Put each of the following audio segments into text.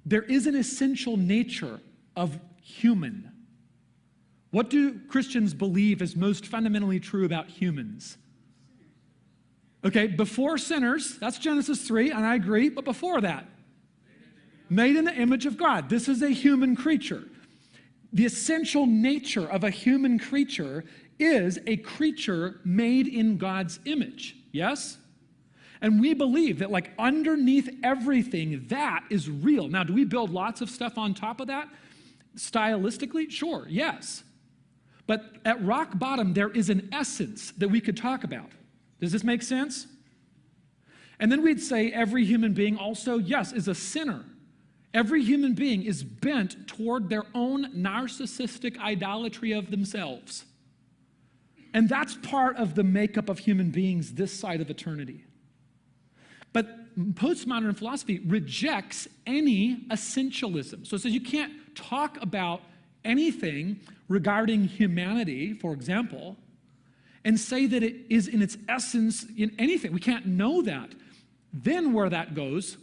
there is an essential nature of human. What do Christians believe is most fundamentally true about humans? Okay, before sinners, that's Genesis 3, and I agree, but before that, made in the image of God. This is a human creature. The essential nature of a human creature is a creature made in God's image, yes? And we believe that like underneath everything, that is real. Now, do we build lots of stuff on top of that? Stylistically, sure, yes. But at rock bottom, there is an essence that we could talk about. Does this make sense? And then we'd say every human being also, yes, is a sinner. Every human being is bent toward their own narcissistic idolatry of themselves. And that's part of the makeup of human beings this side of eternity. But postmodern philosophy rejects any essentialism. So it says you can't talk about anything regarding humanity, for example, and say that it is in its essence in anything. We can't know that. Then where that goes,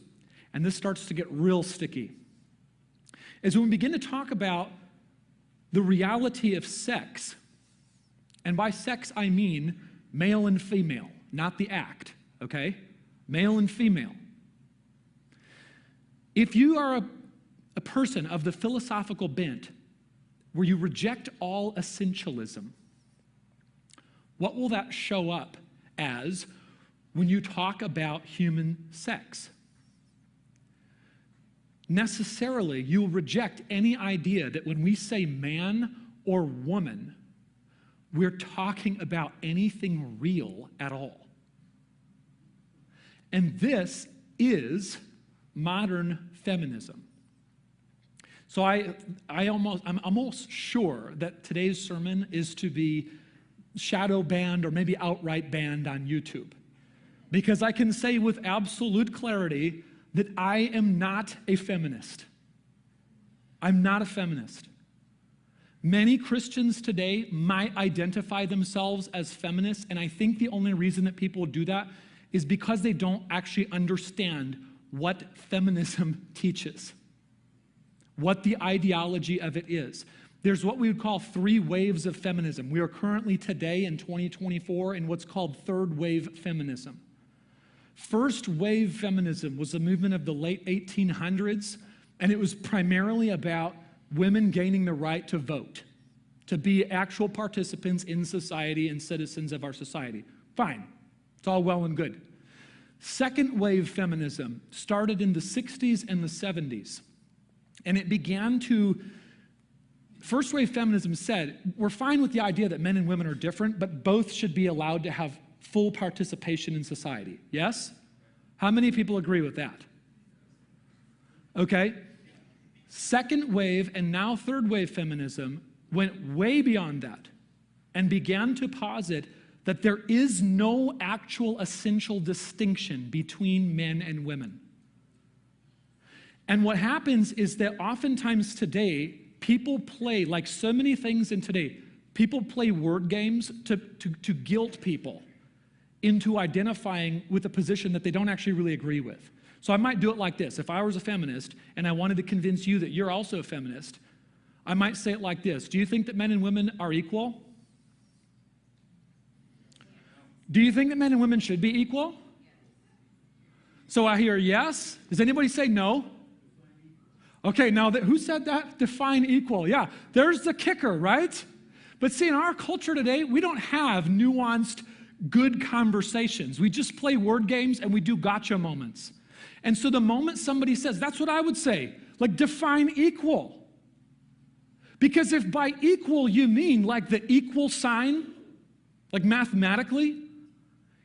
and this starts to get real sticky, is when we begin to talk about the reality of sex. And by sex, I mean male and female, not the act, okay? Male and female. If you are a person of the philosophical bent where you reject all essentialism, what will that show up as when you talk about human sex? Necessarily, you'll reject any idea that when we say man or woman, we're talking about anything real at all. And this is modern feminism. So I'm almost sure that today's sermon is to be shadow banned or maybe outright banned on YouTube. Because I can say with absolute clarity that I am not a feminist. I'm not a feminist. Many Christians today might identify themselves as feminists, and I think the only reason that people do that is because they don't actually understand what feminism teaches, what the ideology of it is. There's what we would call 3 waves of feminism. We are currently today in 2024 in what's called third wave feminism. First wave feminism was a movement of the late 1800s, and it was primarily about women gaining the right to vote, to be actual participants in society and citizens of our society. Fine. It's all well and good. Second wave feminism started in the 60s and the 70s, and it began to, first wave feminism said, we're fine with the idea that men and women are different, but both should be allowed to have full participation in society. Yes? How many people agree with that? Okay. Second wave and now third wave feminism went way beyond that and began to posit that there is no actual essential distinction between men and women. And what happens is that oftentimes today, people play, like so many things in today, people play word games to guilt people into identifying with a position that they don't actually really agree with. So I might do it like this. If I was a feminist and I wanted to convince you that you're also a feminist, I might say it like this. Do you think that men and women are equal? Do you think that men and women should be equal? So I hear yes. Does anybody say no? Okay, now who said that? Define equal. Yeah, there's the kicker, right? But see, in our culture today, we don't have nuanced, good conversations. We just play word games and we do gotcha moments. And so the moment somebody says, that's what I would say, like define equal. Because if by equal you mean like the equal sign, like mathematically,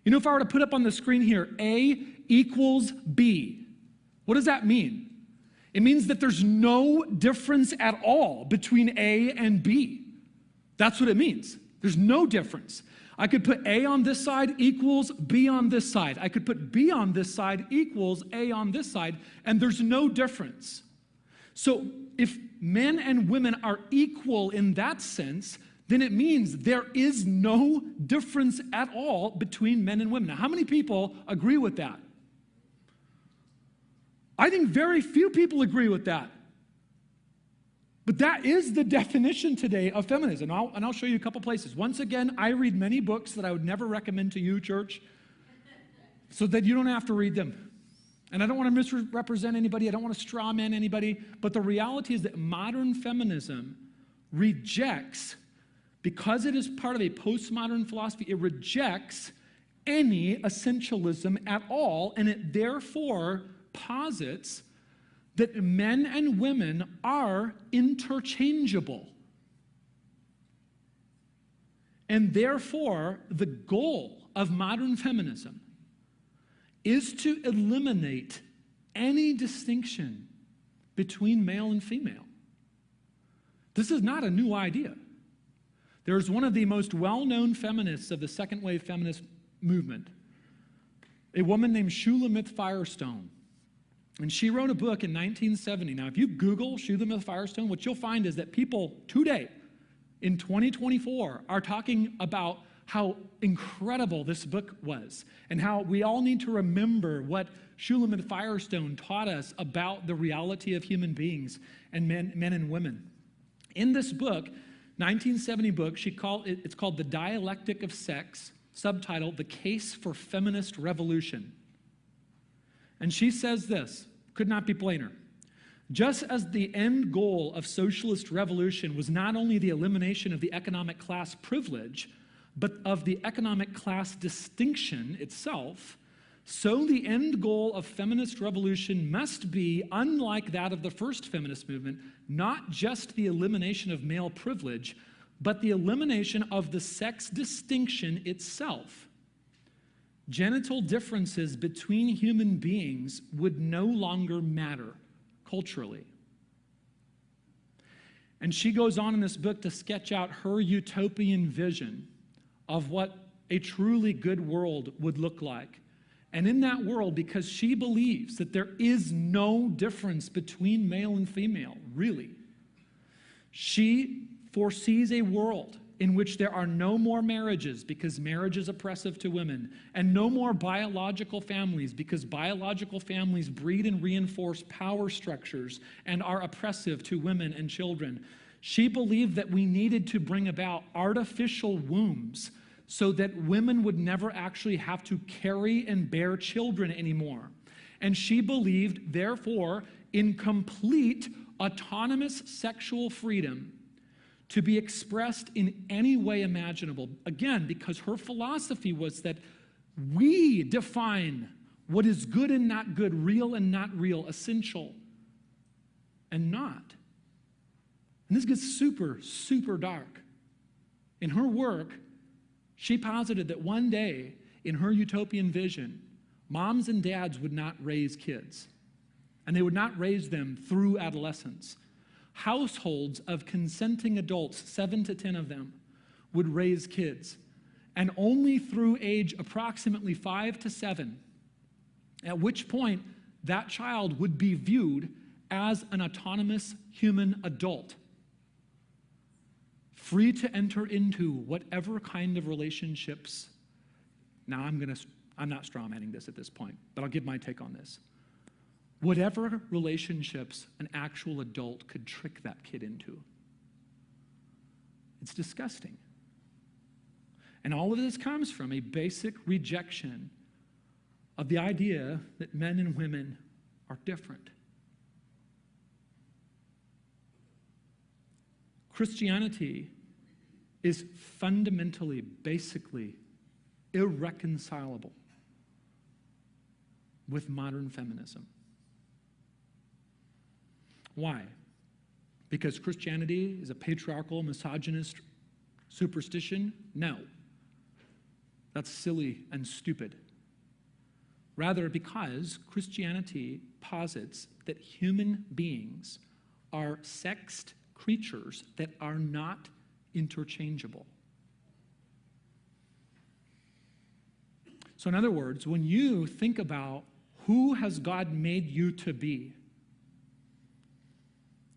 you know, if I were to put up on the screen here, A equals B, what does that mean? It means that there's no difference at all between A and B. That's what it means. There's no difference. I could put A on this side equals B on this side. I could put B on this side equals A on this side, and there's no difference. So if men and women are equal in that sense, then it means there is no difference at all between men and women. Now, how many people agree with that? I think very few people agree with that. But that is the definition today of feminism. And I'll show you a couple places. Once again, I read many books that I would never recommend to you, church, so that you don't have to read them. And I don't want to misrepresent anybody. I don't want to straw man anybody. But the reality is that modern feminism rejects, because it is part of a postmodern philosophy, it rejects any essentialism at all, and it therefore posits that men and women are interchangeable. And therefore, the goal of modern feminism is to eliminate any distinction between male and female. This is not a new idea. There's one of the most well-known feminists of the second wave feminist movement, a woman named Shulamith Firestone. And she wrote a book in 1970. Now, if you Google Shulamith Firestone, what you'll find is that people today, in 2024, are talking about how incredible this book was and how we all need to remember what Shulamith Firestone taught us about the reality of human beings and men and women. In this book, 1970 book, it's called The Dialectic of Sex, subtitled The Case for Feminist Revolution. And she says this, could not be plainer. Just as the end goal of socialist revolution was not only the elimination of the economic class privilege, but of the economic class distinction itself, so the end goal of feminist revolution must be, unlike that of the first feminist movement, not just the elimination of male privilege, but the elimination of the sex distinction itself. Genital differences between human beings would no longer matter culturally. And she goes on in this book to sketch out her utopian vision of what a truly good world would look like. And in that world, because she believes that there is no difference between male and female, really, she foresees a world in which there are no more marriages because marriage is oppressive to women, and no more biological families because biological families breed and reinforce power structures and are oppressive to women and children. She believed that we needed to bring about artificial wombs so that women would never actually have to carry and bear children anymore. And she believed, therefore, in complete autonomous sexual freedom to be expressed in any way imaginable. Again, because her philosophy was that we define what is good and not good, real and not real, essential and not. And this gets super, super dark. In her work, she posited that one day, in her utopian vision, moms and dads would not raise kids, and they would not raise them through adolescence. Households of consenting adults, 7 to 10 of them, would raise kids, and only through age approximately 5 to 7, at which point that child would be viewed as an autonomous human adult, free to enter into whatever kind of relationships. Now, I'm not strawmanning this at this point, but I'll give my take on this. Whatever relationships an actual adult could trick that kid into. It's disgusting. And all of this comes from a basic rejection of the idea that men and women are different. Christianity is fundamentally, basically irreconcilable with modern feminism. Why? Because Christianity is a patriarchal, misogynist superstition? No. That's silly and stupid. Rather, because Christianity posits that human beings are sexed creatures that are not interchangeable. So in other words, when you think about who has God made you to be,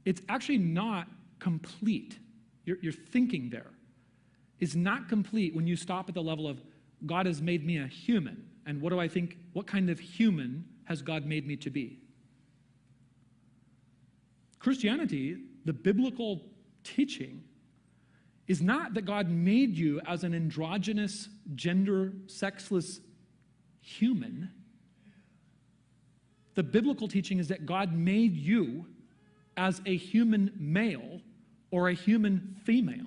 it's actually not complete. Your thinking there is not complete when you stop at the level of God has made me a human. And what do I think? What kind of human has God made me to be? Christianity, the biblical teaching, is not that God made you as an androgynous, gender, sexless human. The biblical teaching is that God made you as a human male or a human female.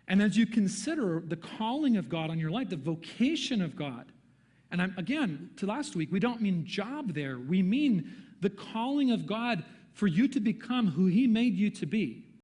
And as you consider the calling of God on your life, the vocation of God, and again, to last week, we don't mean job there. We mean the calling of God for you to become who he made you to be.